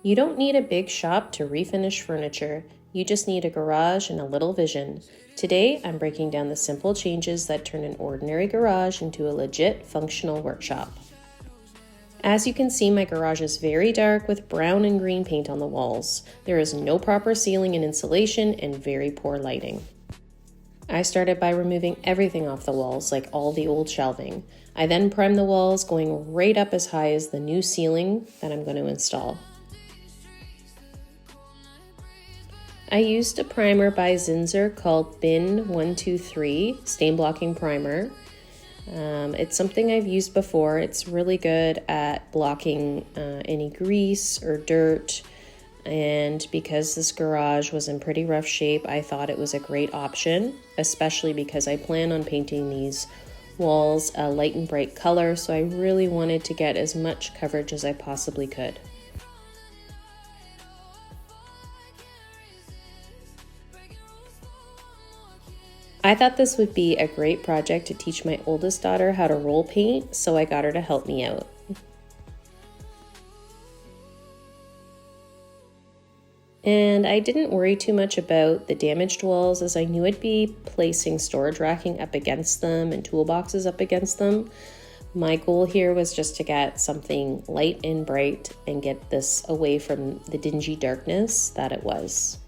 You don't need a big shop to refinish furniture. You just need a garage and a little vision. Today, I'm breaking down the simple changes that turn an ordinary garage into a legit functional workshop. As you can see, my garage is very dark with brown and green paint on the walls. There is no proper ceiling and insulation and very poor lighting. I started by removing everything off the walls, like all the old shelving. I then primed the walls, going right up as high as the new ceiling that I'm going to install. I used a primer by Zinsser called Bin 123 Stain Blocking Primer. It's something I've used before. It's really good at blocking any grease or dirt. And because this garage was in pretty rough shape, I thought it was a great option, especially because I plan on painting these walls a light and bright color, so I really wanted to get as much coverage as I possibly could. I thought this would be a great project to teach my oldest daughter how to roll paint, so I got her to help me out. And I didn't worry too much about the damaged walls, as I knew I'd be placing storage racking up against them and toolboxes up against them. My goal here was just to get something light and bright and get this away from the dingy darkness that it was.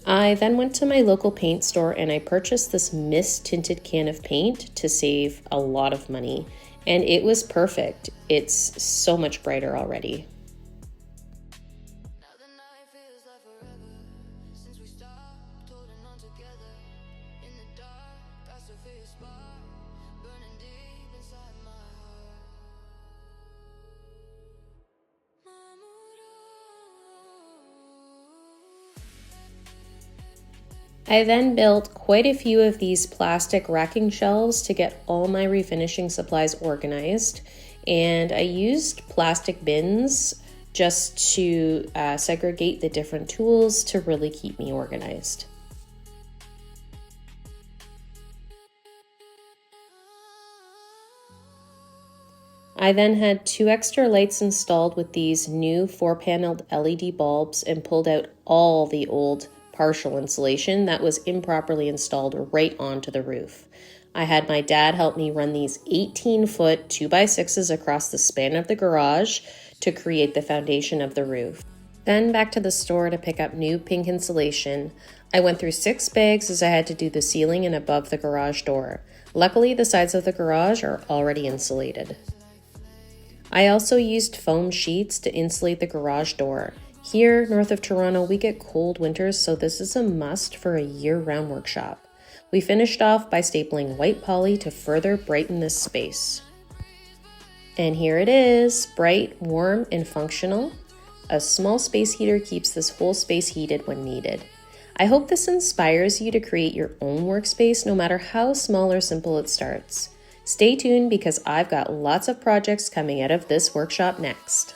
I then went to my local paint store and I purchased this mist tinted can of paint to save a lot of money. And it was perfect. It's so much brighter already. I then built quite a few of these plastic racking shelves to get all my refinishing supplies organized, and I used plastic bins just to segregate the different tools to really keep me organized. I then had 2 extra lights installed with these new 4-paneled LED bulbs and pulled out all the old partial insulation that was improperly installed right onto the roof. I had my dad help me run these 18-foot 2x6s across the span of the garage to create the foundation of the roof. Then back to the store to pick up new pink insulation. I went through 6 bags as I had to do the ceiling and above the garage door. Luckily, the sides of the garage are already insulated. I also used foam sheets to insulate the garage door. Here, north of Toronto, we get cold winters, so this is a must for a year-round workshop. We finished off by stapling white poly to further brighten this space. And here it is, bright, warm, and functional. A small space heater keeps this whole space heated when needed. I hope this inspires you to create your own workspace, no matter how small or simple it starts. Stay tuned because I've got lots of projects coming out of this workshop next.